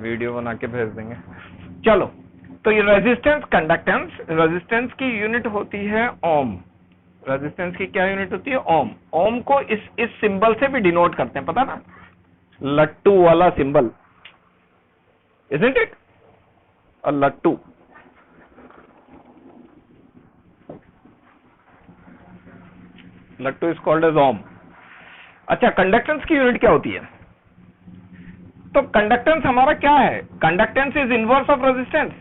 Video बना के भेज देंगे। चलो, तो ये रेजिस्टेंस, कंडक्टेंस, रेजिस्टेंस की यूनिट होती है ओम। रेजिस्टेंस की क्या यूनिट होती है? ओम। ओम को इस सिंबल से भी डिनोट करते हैं, पता ना, लट्टू वाला सिंबल, isn't it? A लट्टू। लट्टू इज कॉल्ड एज ओम। अच्छा, कंडक्टेंस की यूनिट क्या होती है? तो कंडक्टेंस हमारा क्या है? Conductance is inverse of resistance.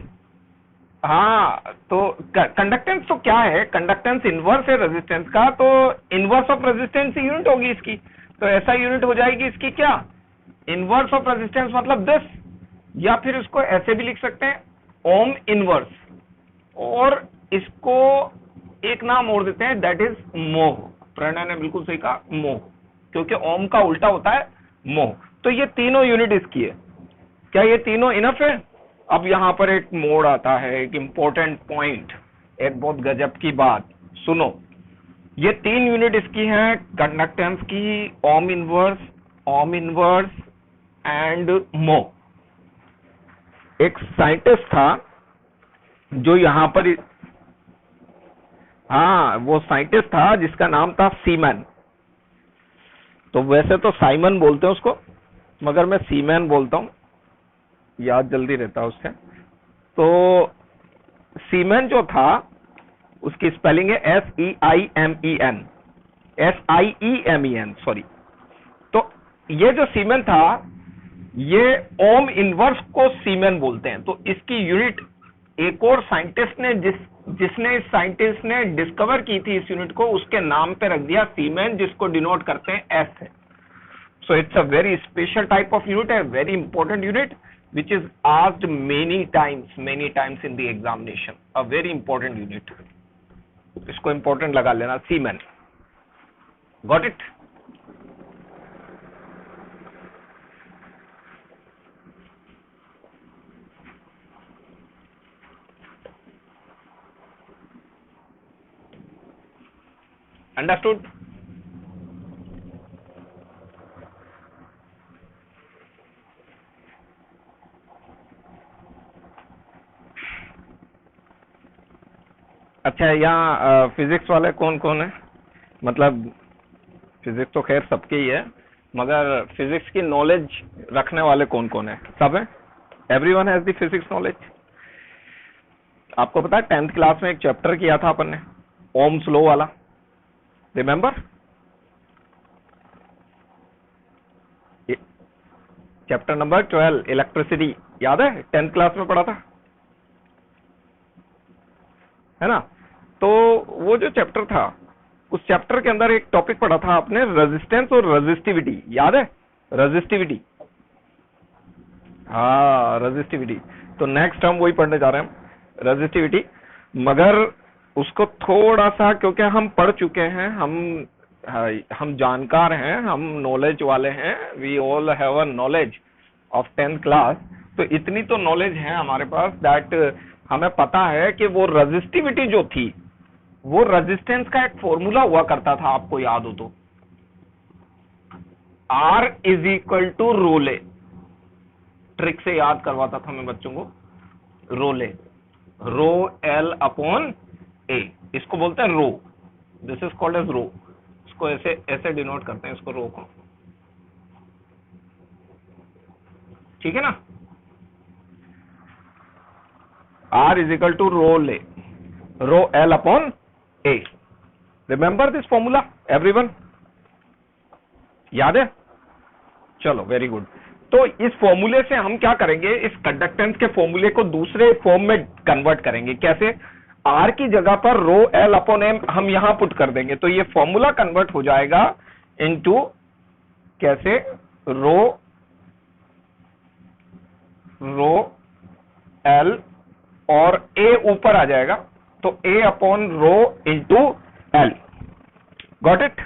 हाँ, तो कंडक्टेंस तो क्या है? कंडक्टेंस इनवर्स है रेजिस्टेंस का, तो इनवर्स ऑफ रेजिस्टेंस यूनिट होगी इसकी। तो ऐसा यूनिट हो जाएगी इसकी क्या? इनवर्स ऑफ रेजिस्टेंस मतलब दिस, या फिर इसको ऐसे भी लिख सकते हैं, ओम इनवर्स, और इसको एक नाम और देते हैं, दैट इज मोह। प्रणय ने बिल्कुल सही कहा, मोह, क्योंकि ओम का उल्टा होता है मोह। तो ये तीनों यूनिट इसकी है। क्या ये तीनों इनफ है? अब यहां पर एक मोड़ आता है, एक इंपॉर्टेंट पॉइंट, एक बहुत गजब की बात सुनो। ये तीन यूनिट इसकी हैं कंडक्टेंस की, ओम इनवर्स एंड मो। एक साइंटिस्ट था जो यहां पर, हाँ, वो साइंटिस्ट था जिसका नाम था सीमैन। तो वैसे तो साइमन बोलते हैं उसको, मगर मैं सीमैन बोलता हूं, याद जल्दी रहता है उससे। तो सीमैन जो था, उसकी स्पेलिंग है SEIMEN, सॉरी। तो ये जो सीमैन था, ये ओम इनवर्स को सीमैन बोलते हैं। तो इसकी यूनिट एक और साइंटिस्ट ने, जिसने इस साइंटिस्ट ने डिस्कवर की थी इस यूनिट को, उसके नाम पे रख दिया सीमैन, जिसको डिनोट करते हैं एस से। So it's a very special type of unit, a very important unit, which is asked many times in the examination. A very important unit. इसको important लगा लेना, सीमेन। Got it? Understood? अच्छा, यहाँ physics वाले कौन कौन है? मतलब फिजिक्स तो खैर सबके ही है, मगर फिजिक्स की नॉलेज रखने वाले कौन कौन है? सब है? Everyone has the physics knowledge. आपको पता है 10th क्लास में एक चैप्टर किया था अपन ने, ओम्स लॉ वाला, रिमेंबर? चैप्टर नंबर 12, इलेक्ट्रिसिटी, याद है? 10th क्लास में पढ़ा था, है ना? तो वो जो चैप्टर था, उस चैप्टर के अंदर एक टॉपिक पढ़ा था आपने, रेजिस्टेंस और रेजिस्टिविटी, याद है? रेजिस्टिविटी, हाँ, रेजिस्टिविटी। तो नेक्स्ट हम वही पढ़ने जा रहे हैं, रेजिस्टिविटी। मगर उसको थोड़ा सा, क्योंकि हम पढ़ चुके हैं, हम जानकार हैं, हम नॉलेज वाले हैं, we all have a knowledge of 10th class. तो इतनी तो नॉलेज है हमारे पास दैट हमें पता है कि वो रेजिस्टिविटी जो थी, वो रेजिस्टेंस का एक फॉर्मूला हुआ करता था, आपको याद हो तो, R is equal to rho L. ट्रिक से याद करवाता था मैं बच्चों को, rho L, rho L upon A, इसको बोलते हैं rho, this is called as rho. इसको ऐसे डिनोट करते हैं, इसको रो को, ठीक है ना? R is equal to rho L, rho L upon A। Remember this formula everyone? याद है? चलो, वेरी गुड। तो इस फॉर्मूले से हम क्या करेंगे, इस कंडक्टेंस के फॉर्मूले को दूसरे फॉर्म में कन्वर्ट करेंगे। कैसे? R की जगह पर रो L अपॉन M हम यहां पुट कर देंगे, तो ये फॉर्मूला कन्वर्ट हो जाएगा इनटू, कैसे, रो L, और A ऊपर आ जाएगा, तो A upon rho into L। Got it?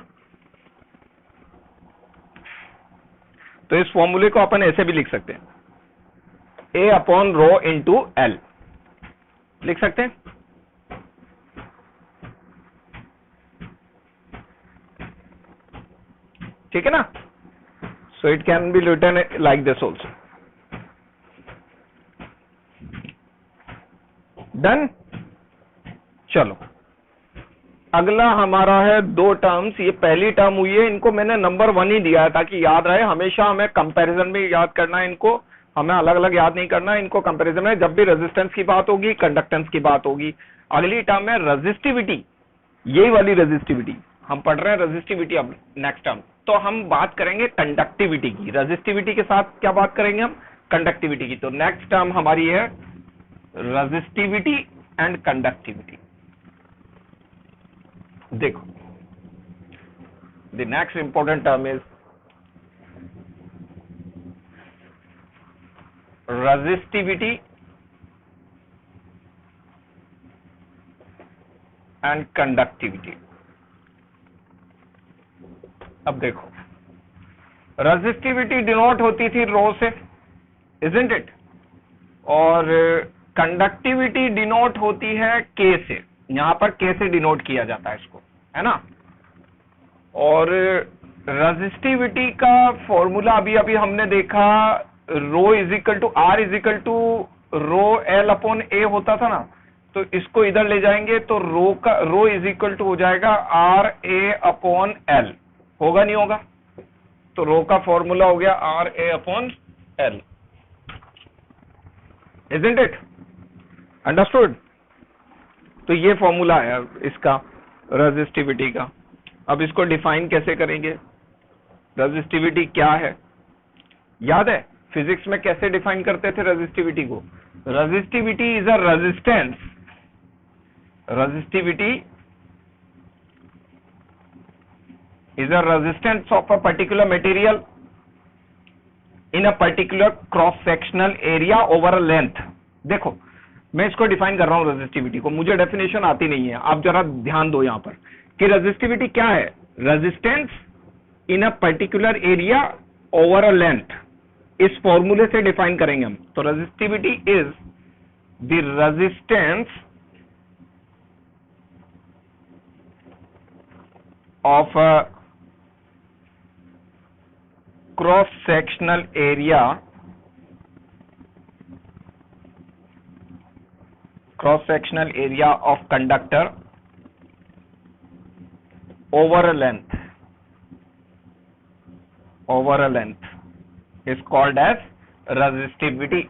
तो इस फॉर्मूले को अपन ऐसे भी लिख सकते हैं, A upon rho into L, लिख सकते हैं। ठीक है ना? So it can be written like this also. Done. चलो अगला हमारा है दो टर्म्स। ये पहली टर्म हुई है, इनको मैंने नंबर 1 ही दिया है ताकि याद रहे। हमेशा हमें कंपैरिजन में याद करना है इनको, हमें अलग अलग याद नहीं करना है इनको। कंपैरिजन में जब भी रेजिस्टेंस की बात होगी, कंडक्टेंस की बात होगी। अगली टर्म है रेजिस्टिविटी, यही वाली रेजिस्टिविटी हम पढ़ रहे हैं। रेजिस्टिविटी अब नेक्स्ट टर्म। तो हम बात करेंगे कंडक्टिविटी की। रेजिस्टिविटी के साथ क्या बात करेंगे हम? कंडक्टिविटी की। तो नेक्स्ट टर्म हमारी है रेजिस्टिविटी एंड कंडक्टिविटी। देखो, the next important term is resistivity and conductivity. अब देखो, रेजिस्टिविटी डिनोट होती थी रो से, इजंट इट, और कंडक्टिविटी डिनोट होती है के से। यहां पर के से डिनोट किया जाता है इसको, है ना। और रेजिस्टिविटी का फॉर्मूला अभी अभी हमने देखा, rho is equal to R is equal to rho L upon A होता था ना। तो इसको इधर ले जाएंगे तो रो इज इक्वल टू हो जाएगा आर ए अपॉन एल। होगा नहीं होगा? तो रो का फॉर्मूला हो गया R A upon L, isn't it? Understood? तो ये फॉर्मूला है इसका रेजिस्टिविटी का। अब इसको डिफाइन कैसे करेंगे? रेजिस्टिविटी क्या है? याद है फिजिक्स में कैसे डिफाइन करते थे रेजिस्टिविटी को? Resistivity is a resistance, resistivity is a resistance of a particular material in a particular cross sectional area over a length। देखो मैं इसको डिफाइन कर रहा हूं रेजिस्टिविटी को, मुझे डेफिनेशन आती नहीं है, आप जरा ध्यान दो यहां पर कि रेजिस्टिविटी क्या है। Resistance in a particular area over a length, इस फॉर्मूले से डिफाइन करेंगे हम। तो resistivity is the resistance of a cross sectional area of conductor over a length is called as resistivity।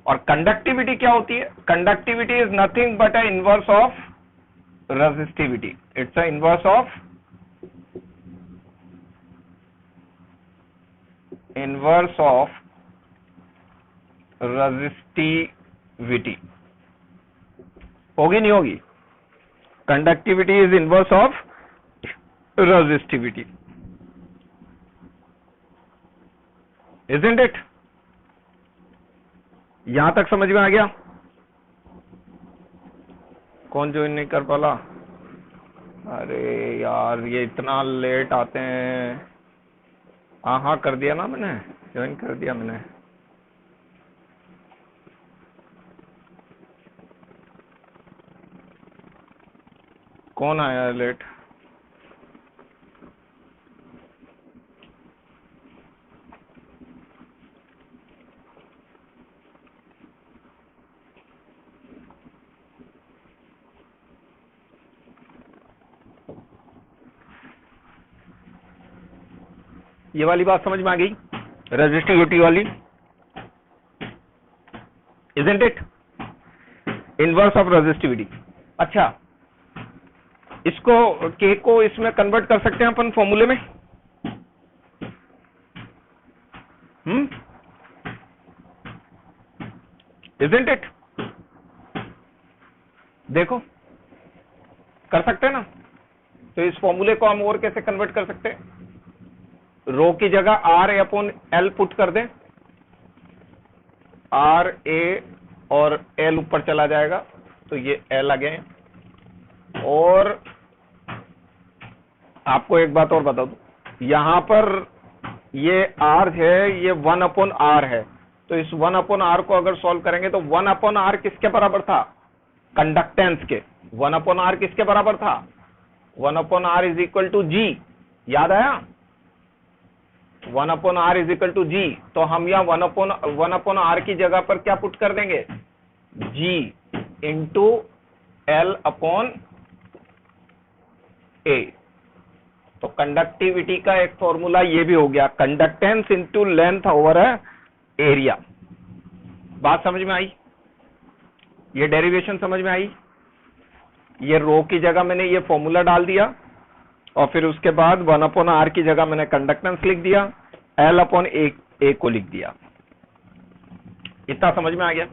और conductivity क्या होती है? conductivity is nothing but a inverse of resistivity। it's a inverse of resistivity। होगी नहीं होगी? Conductivity is inverse of resistivity, isn't it? यहां तक समझ में आ गया? कौन ज्वाइन नहीं कर पाला? अरे यार ये इतना लेट आते हैं। हाँ कर दिया ना मैंने, ज्वाइन कर दिया मैंने। कौन आया लेट? ये वाली बात समझ में आ गई? रेजिस्टिविटी वाली, isn't it? Inverse of resistivity. अच्छा, इसको के को इसमें कन्वर्ट कर सकते हैं अपन फॉर्मूले में। Isn't it? देखो कर सकते हैं ना। तो इस फॉर्मूले को हम और कैसे कन्वर्ट कर सकते हैं? रो की जगह R A upon L put कर दें, आर ए और एल ऊपर चला जाएगा तो ये एल आ गए। और आपको एक बात और बता दूं, यहां पर ये आर है, ये 1 अपॉन आर है। तो इस 1 अपॉन आर को अगर सॉल्व करेंगे तो 1 अपॉन आर किसके बराबर था? कंडक्टेंस के। 1 अपॉन आर किसके बराबर था? 1 upon R is equal to G. याद आया? 1 upon R is equal to G. तो हम यहाँ 1 अपॉन आर की जगह पर क्या पुट कर देंगे? जी। इंटू एल अपॉन ए। तो कंडक्टिविटी का एक फॉर्मूला ये भी हो गया, conductance into length over area. बात समझ में आई? ये डेरिवेशन समझ में आई? ये रो की जगह मैंने ये फॉर्मूला डाल दिया और फिर उसके बाद 1/r की जगह मैंने कंडक्टेंस लिख दिया, एल अपॉन ए को लिख दिया। इतना समझ में आ गया?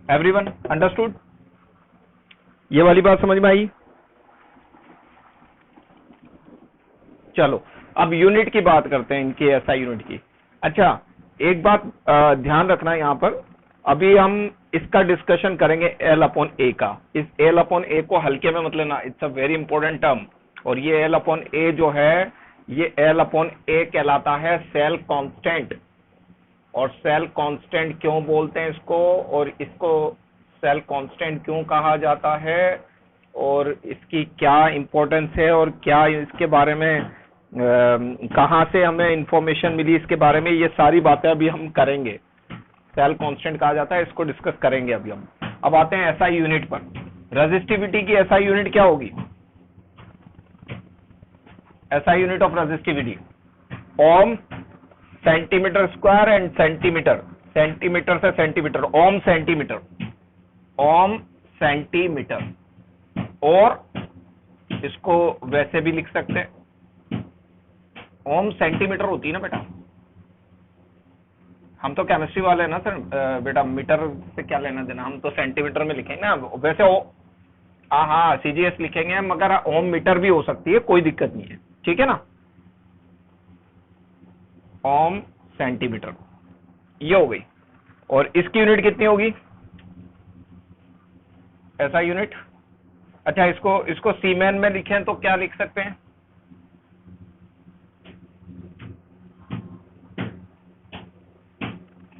Everyone understood? ये वाली बात समझ में आई? चलो अब यूनिट की बात करते हैं, इनकी एसआई यूनिट की। अच्छा, एक बात ध्यान रखना यहां पर, अभी हम इसका डिस्कशन करेंगे एल अपॉन ए का। इस एल अपॉन ए को हल्के में मत लेना, it's a very important term. और ये एल अपॉन ए जो है, ये एल अपॉन ए कहलाता है सेल कांस्टेंट। और सेल कांस्टेंट क्यों बोलते हैं इसको, और इसको सेल कांस्टेंट क्यों कहा जाता है, और इसकी क्या इंपॉर्टेंस है, और क्या इसके बारे में कहां से हमें इंफॉर्मेशन मिली इसके बारे में, ये सारी बातें अभी हम करेंगे। सेल कांस्टेंट कहा जाता है, इसको डिस्कस करेंगे अभी हम। अब आते हैं एसआई यूनिट पर। रेजिस्टिविटी की एसआई यूनिट क्या होगी? SI unit of resistivity ohm, centimetre square and centimetre, centimetre से centimetre, ohm centimetre, ohm centimetre. और इसको वैसे भी लिख सकते हैं, ओम सेंटीमीटर होती है ना बेटा, हम तो केमिस्ट्री वाले हैं ना सर, बेटा मीटर से क्या लेना देना, हम तो सेंटीमीटर में लिखेंगे ना वैसे। हाँ सीजीएस लिखेंगे, मगर ओम मीटर भी हो सकती है, कोई दिक्कत नहीं है, ठीक है ना। ओम सेंटीमीटर ये हो गई। और इसकी यूनिट कितनी होगी ऐसा यूनिट? अच्छा, इसको सीमेन में लिखें तो क्या लिख सकते हैं?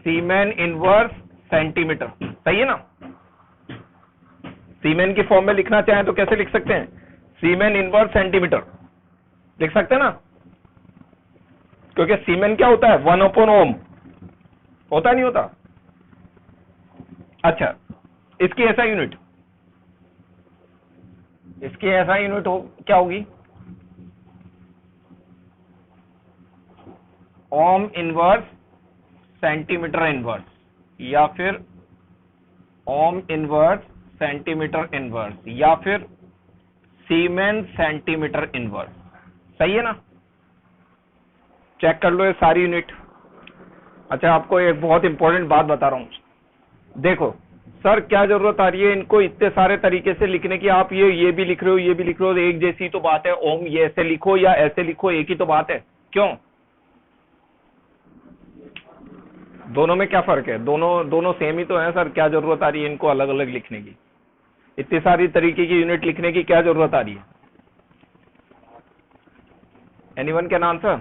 सीमेन इनवर्स सेंटीमीटर, सही है ना। सीमेन की फॉर्म में लिखना चाहें तो कैसे लिख सकते हैं? सीमेन इनवर्स सेंटीमीटर लिख सकते हैं ना, क्योंकि सीमेन क्या होता है, 1/ओम होता नहीं होता। अच्छा, इसकी ऐसा यूनिट, इसकी ऐसा यूनिट क्या होगी? ओम इनवर्स सेंटीमीटर इनवर्स, या फिर ओम इनवर्स सेंटीमीटर इनवर्स, या फिर सीमेन सेंटीमीटर इनवर्स, सही है ना। चेक कर लो ये सारी यूनिट। अच्छा, आपको एक बहुत इंपॉर्टेंट बात बता रहा हूं, देखो सर क्या जरूरत आ रही है इनको इतने सारे तरीके से लिखने की, आप ये भी लिख रहे हो, ये भी लिख रहे हो, एक जैसी तो बात है। ओम ये ऐसे लिखो या ऐसे लिखो, एक ही तो बात है, क्यों? दोनों में क्या फर्क है? दोनों सेम ही तो है सर, क्या जरूरत आ रही है इनको अलग अलग लिखने की? इतनी सारी तरीके की यूनिट लिखने की क्या जरूरत आ रही है? Anyone can answer?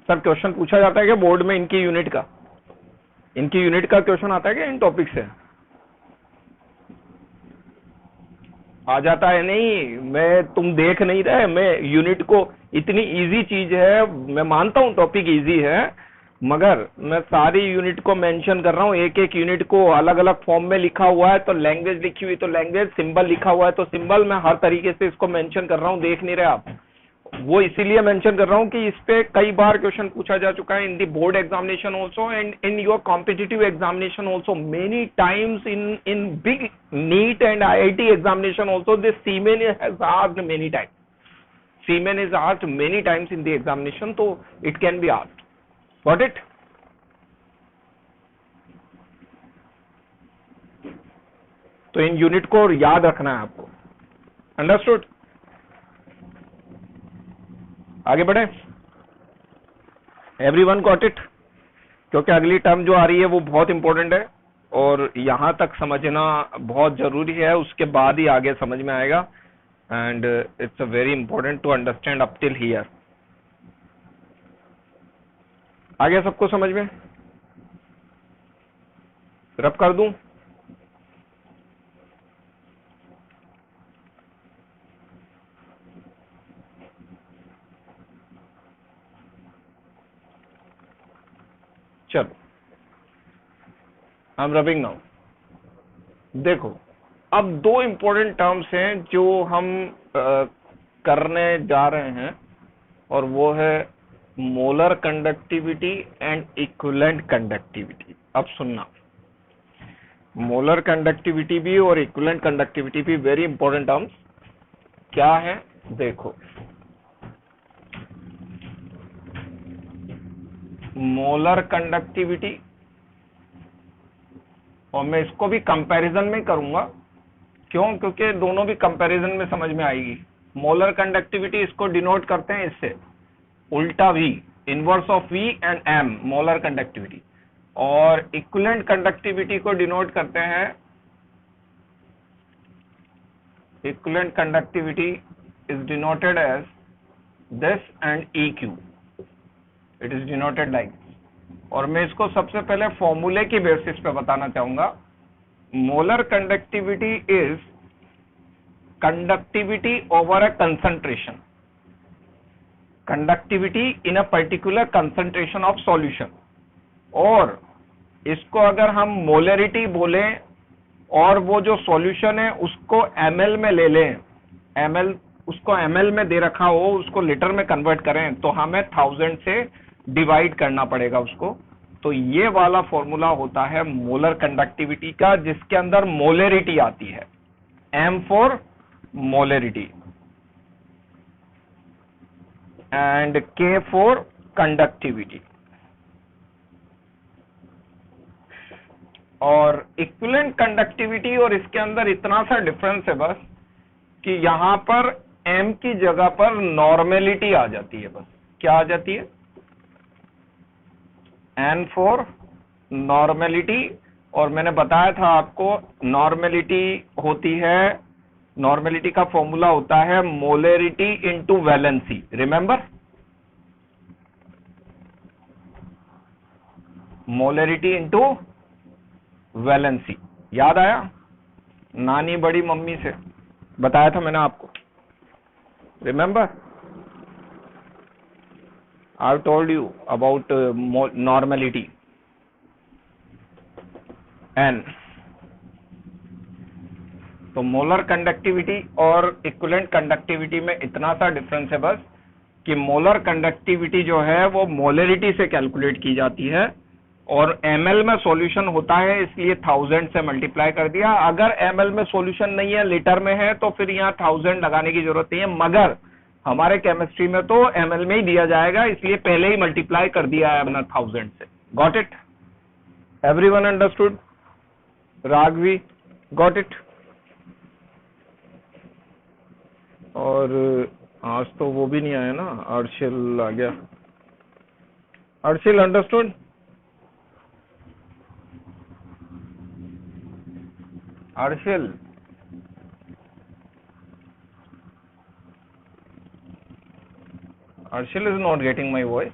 Sir question पूछा जाता है क्या बोर्ड में इनकी यूनिट का? इनकी यूनिट का क्वेश्चन आता है क्या इन टॉपिक से? आ जाता है? नहीं, मैं तुम देख नहीं रहे, मैं यूनिट को, इतनी इजी चीज है, मैं मानता हूं टॉपिक इजी है, मगर मैं सारी यूनिट को मेंशन कर रहा हूं। एक एक यूनिट को अलग अलग फॉर्म में लिखा हुआ है तो लैंग्वेज लिखी हुई तो लैंग्वेज, सिंबल लिखा हुआ है तो सिंबल, मैं हर तरीके से इसको मेंशन कर रहा हूं, देख नहीं रहे आप। वो इसीलिए मेंशन कर रहा हूं कि इस पे कई बार क्वेश्चन पूछा जा चुका है in the board examination also and in your competitive examination also many times, in big NEET and IIT examination also this same one has asked many times, same one is asked many times in the examination, तो it can be asked, got it. तो in unit को याद रखना है आपको, understood? आगे बढ़े, everyone got it? क्योंकि अगली टर्म जो आ रही है वो बहुत इंपॉर्टेंट है और यहां तक समझना बहुत जरूरी है, उसके बाद ही आगे समझ में आएगा। And it's a very important to understand up till here. आगे सबको समझ में? रब कर दूं? चलो आई एम रबिंग नाउ। देखो अब दो इंपॉर्टेंट टर्म्स हैं जो हम करने जा रहे हैं, और वो है molar conductivity and equivalent conductivity. अब सुनना, मोलर कंडक्टिविटी भी और इक्विवेलेंट कंडक्टिविटी भी वेरी इंपॉर्टेंट टर्म्स। क्या है देखो, मोलर कंडक्टिविटी, और मैं इसको भी कंपैरिजन में करूंगा। क्यों? क्योंकि दोनों भी कंपैरिजन में समझ में आएगी। मोलर कंडक्टिविटी इसको डिनोट करते हैं इससे, उल्टा V, inverse of V and M, molar conductivity. और इक्विवेलेंट कंडक्टिविटी को डिनोट करते हैं, equivalent conductivity is denoted as this and EQ, it is denoted like. और मैं इसको सबसे पहले फॉर्मूले की बेसिस पे बताना चाहूंगा। Molar conductivity is conductivity over a concentration, conductivity in a particular concentration of solution. और इसको अगर हम मोलरिटी बोले और वो जो सॉल्यूशन है उसको ml में ले लें, ml उसको ml में दे रखा हो, उसको लीटर में कन्वर्ट करें, तो हमें 1000 से डिवाइड करना पड़ेगा उसको। तो ये वाला फॉर्मूला होता है मोलर कंडक्टिविटी का, जिसके अंदर मोलरिटी आती है, M for molarity and K for conductivity. और इक्विवेलेंट कंडक्टिविटी और इसके अंदर इतना सा डिफरेंस है बस, कि यहां पर M की जगह पर नॉर्मेलिटी आ जाती है। बस क्या आ जाती है? N for normality. और मैंने बताया था आपको, नॉर्मेलिटी होती है, नॉर्मेलिटी का फॉर्मूला होता है molarity into valency. Remember, molarity into valency. याद आया? नानी बड़ी मम्मी से बताया था मैंने आपको। Remember, I told you about normality N. तो मोलर कंडक्टिविटी और इक्विवेलेंट कंडक्टिविटी में इतना सा डिफरेंस है बस, कि मोलर कंडक्टिविटी जो है वो मोलरिटी से कैलकुलेट की जाती है, और ml में सॉल्यूशन होता है, इसलिए 1000 से मल्टीप्लाई कर दिया। अगर ml में सॉल्यूशन नहीं है, लीटर में है, तो फिर यहाँ 1000 लगाने की जरूरत नहीं है। मगर हमारे केमिस्ट्री में तो ml में ही दिया जाएगा, इसलिए पहले ही मल्टीप्लाई कर दिया है हमने 1000 से। Got it? Everyone understood? Raghavi got it? और आज तो वो भी नहीं आया ना, अर्शिल आ गया। Arshil understood? Arshil, Arshil is not getting my voice.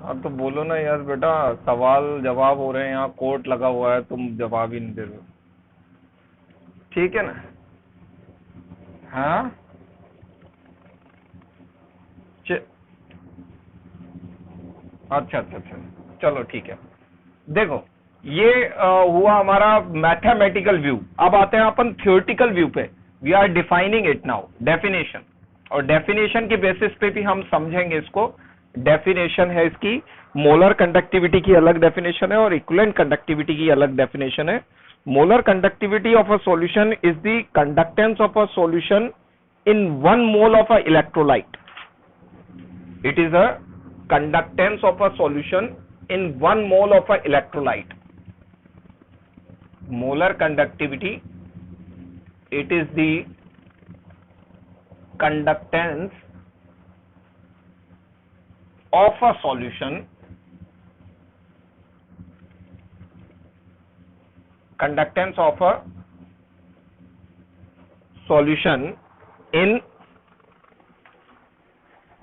अब तो बोलो ना यार बेटा, सवाल जवाब हो रहे हैं, यहाँ कोर्ट लगा हुआ है, तुम जवाब ही नहीं दे रहे। ठीक है ना? हाँ अच्छा अच्छा अच्छा, चलो ठीक है। देखो ये हुआ हमारा मैथमेटिकल व्यू। अब आते हैं अपन थ्योरेटिकल व्यू पे। We are defining it now, definition. और डेफिनेशन के बेसिस पे भी हम समझेंगे इसको। डेफिनेशन है इसकी, मोलर कंडक्टिविटी की अलग डेफिनेशन है और इक्विवेलेंट कंडक्टिविटी की अलग डेफिनेशन है। Molar conductivity of a solution is the conductance of a solution in 1 mole of a electrolyte. It is a conductance of a solution in 1 mole of a electrolyte. Molar conductivity, it is the conductance of a solution, conductance of a solution in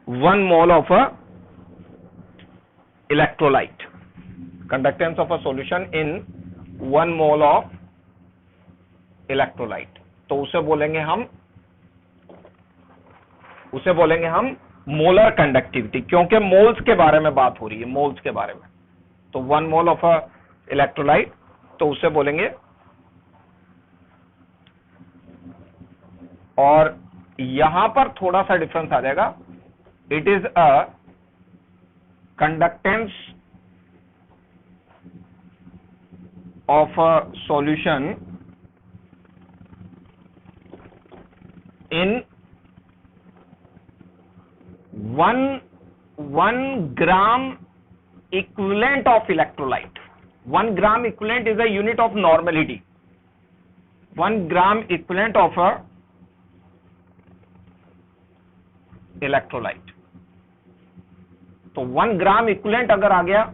1 mole of a electrolyte. Conductance of a solution in 1 mole of electrolyte. तो उसे बोलेंगे हम molar conductivity, क्योंकि moles के बारे में बात हो रही है, मोल्स के बारे में। तो 1 मोल ऑफ अ इलेक्ट्रोलाइट, तो उसे बोलेंगे, और यहां पर थोड़ा सा डिफरेंस आ जाएगा, it is a conductance of a solution in 1 gram equivalent of electrolyte. 1 gram equivalent is a unit of normality. 1 gram equivalent of a electrolyte. तो 1 ग्राम इक्विवेलेंट अगर आ गया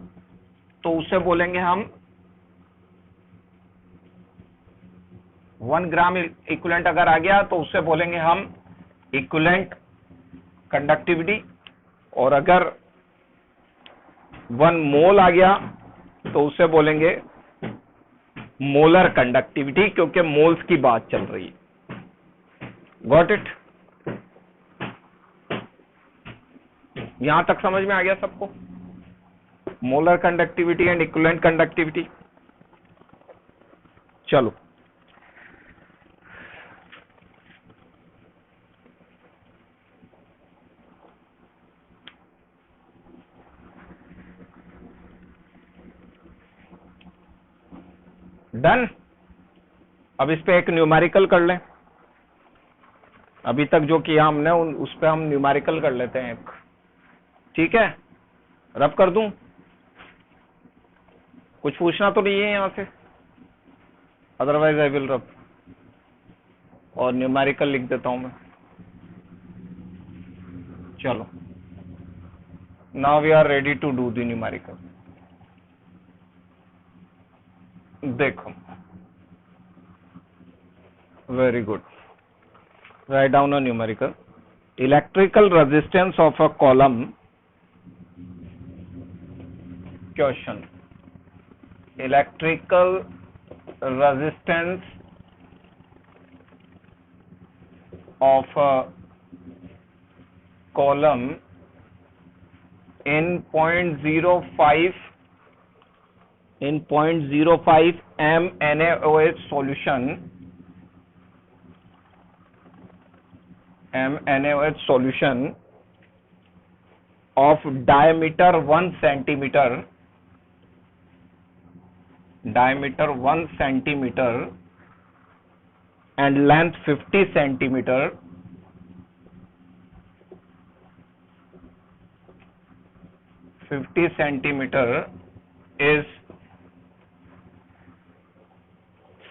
तो उसे बोलेंगे हम 1 ग्राम इक्विवेलेंट अगर आ गया तो उसे बोलेंगे हम इक्विवेलेंट कंडक्टिविटी, और अगर 1 मोल आ गया तो उसे बोलेंगे मोलर कंडक्टिविटी, क्योंकि मोल्स की बात चल रही है। Got it? यहां तक समझ में आ गया सबको? Molar conductivity and equivalent conductivity. चलो, डन। अब इस पे एक न्यूमेरिकल कर लें। अभी तक जो किया हमने उस पे हम न्यूमेरिकल कर लेते हैं एक। ठीक है, रब कर दूं? कुछ पूछना तो नहीं है यहां से? अदरवाइज आई विल रब, और न्यूमेरिकल लिख देता हूं मैं। चलो, now we are ready to do the numerical. देखो, very good, right down a numerical. Electrical resistance of a column, question, electrical resistance of a column in 0.05 mNaOH solution, mNaOH solution of diameter 1 centimeter, and length 50 centimeter, is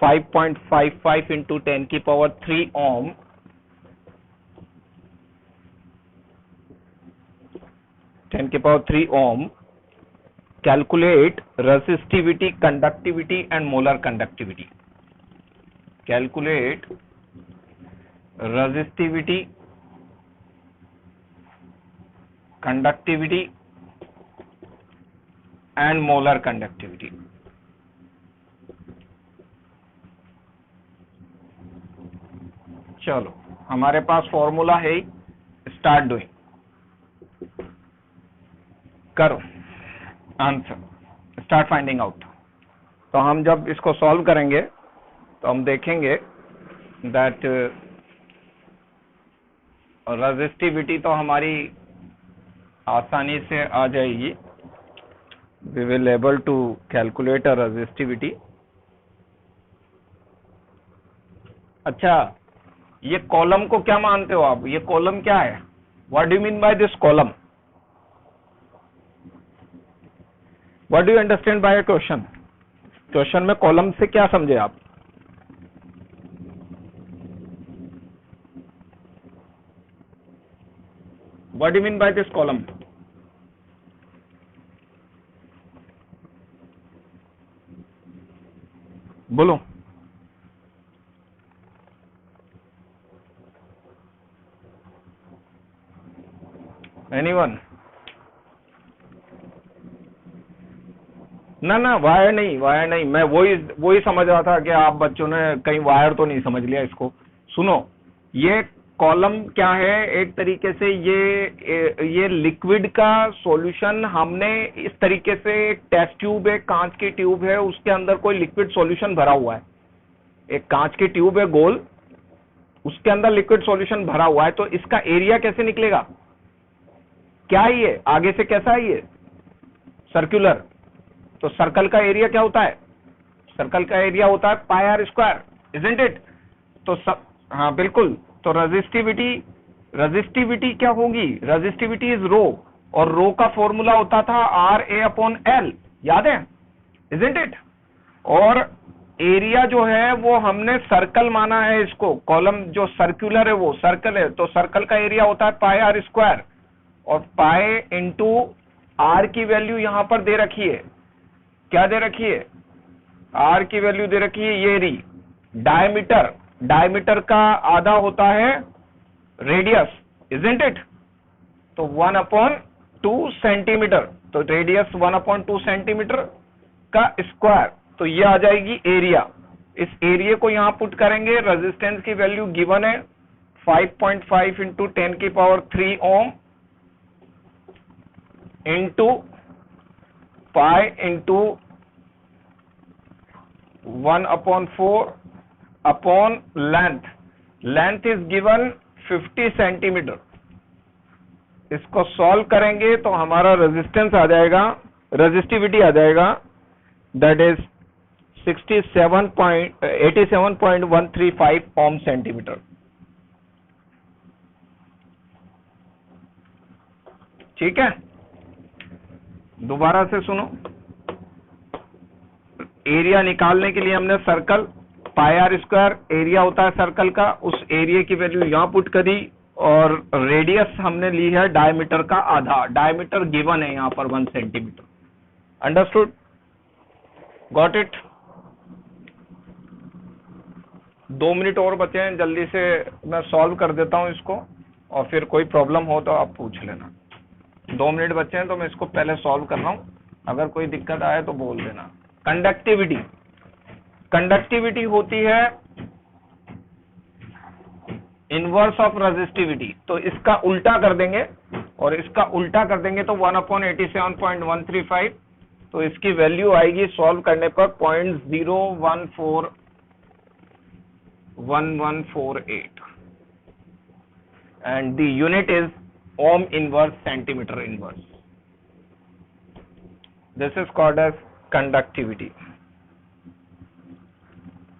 5.55 into 10 की power 3 ohm, 10 की power 3 ohm. Calculate resistivity, conductivity and molar conductivity. Calculate resistivity, conductivity and molar conductivity. चलो, हमारे पास formula है, start doing. करो answer, start finding out. तो हम जब इसको सॉल्व करेंगे तो हम देखेंगे दैट रेजिस्टिविटी तो हमारी आसानी से आ जाएगी। We will able to calculate a resistivity. अच्छा, ये कॉलम को क्या मानते हो आप? ये कॉलम क्या है? What do you mean by this column? What do you understand by a question? Question में कॉलम से क्या समझे आप? What do you mean by this column? बोलो। एनीवन? ना वायर नहीं, मैं वही समझ रहा था कि आप बच्चों ने कहीं वायर तो नहीं समझ लिया इसको। सुनो, ये कॉलम क्या है, एक तरीके से ये लिक्विड का सॉल्यूशन हमने इस तरीके से, एक टेस्ट ट्यूब है, कांच की ट्यूब है, उसके अंदर कोई लिक्विड सॉल्यूशन भरा हुआ है, एक कांच की ट्यूब है गोल, उसके अंदर लिक्विड सॉल्यूशन भरा हुआ है, तो इसका एरिया कैसे निकलेगा, क्या है ये, आगे से कैसा है ये, सर्कुलर, तो सर्कल का एरिया क्या होता है, सर्कल का एरिया होता है पाई आर स्क्वायर, इजंट इट। तो हाँ बिल्कुल, तो रजिस्टिविटी क्या होगी, रजिस्टिविटी इज रो, और रो का फॉर्मूला होता था RA/L, याद है, इजंट इट। और एरिया जो है वो हमने सर्कल माना है इसको, कॉलम जो सर्कुलर है वो सर्कल है, तो सर्कल का एरिया होता है पाई आर स्क्वायर, और पाई इंटू आर की वैल्यू यहां पर दे रखी है, क्या दे रखी है, आर की वैल्यू दे रखी है ये रही, डायमीटर का आधा होता है रेडियस, इजंट इट, तो 1/2 सेंटीमीटर, तो रेडियस 1/2 सेंटीमीटर का स्क्वायर, तो ये आ जाएगी एरिया। इस एरिया को यहां पुट करेंगे, रेजिस्टेंस की वैल्यू गिवन है 5.5 into 10³ ohm into pi into 1/4 upon length is given 50 centimetre. इसको सॉल्व करेंगे तो हमारा रेजिस्टेंस आ जाएगा, रेजिस्टिविटी आ जाएगा, दैट इज 87.135 ओम सेंटीमीटर। ठीक है, दोबारा से सुनो, एरिया निकालने के लिए हमने circle pi r square area होता है सर्कल का, उस एरिया की वैल्यू यहां पुट करी, और रेडियस हमने ली है डायमीटर का आधा, डायमीटर गिवन है यहां पर 1 centimetre. Understood, got it. 2 minute और बचे हैं, जल्दी से मैं सॉल्व कर देता हूं इसको, और फिर कोई प्रॉब्लम हो तो आप पूछ लेना। 2 मिनट बचे हैं तो मैं इसको पहले सॉल्व कर रहा हूं, अगर कोई दिक्कत आए तो बोल देना। कंडक्टिविटी होती है इनवर्स ऑफ रेजिस्टिविटी, तो इसका उल्टा कर देंगे, और इसका उल्टा कर देंगे तो 1/87.135, तो इसकी वैल्यू आएगी सॉल्व करने पर 0.0141148, and the unit is ohm inverse, centimetre inverse. This is called as conductivity.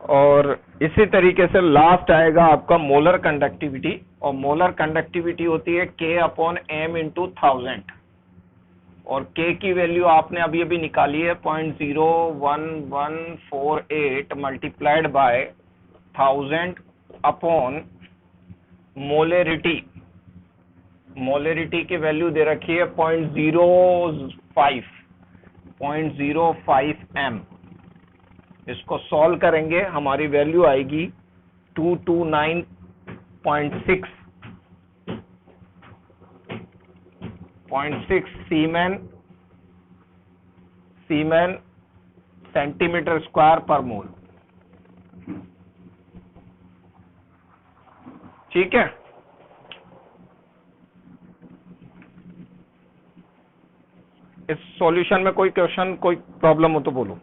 और इसी तरीके से लास्ट आएगा आपका मोलर कंडक्टिविटी, और मोलर कंडक्टिविटी होती है K/m इंटू 1000, और K की वैल्यू आपने अभी अभी निकाली है 0.01148 मल्टीप्लाइड बाय 1000 अपॉन मोलेरिटी, मोलेरिटी की वैल्यू दे रखी है 0.05 m। इसको सॉल्व करेंगे, हमारी वैल्यू आएगी 229.6 सीमेन सेंटीमीटर स्क्वायर पर मोल। ठीक है, इस सॉल्यूशन में कोई क्वेश्चन, कोई प्रॉब्लम हो तो बोलो।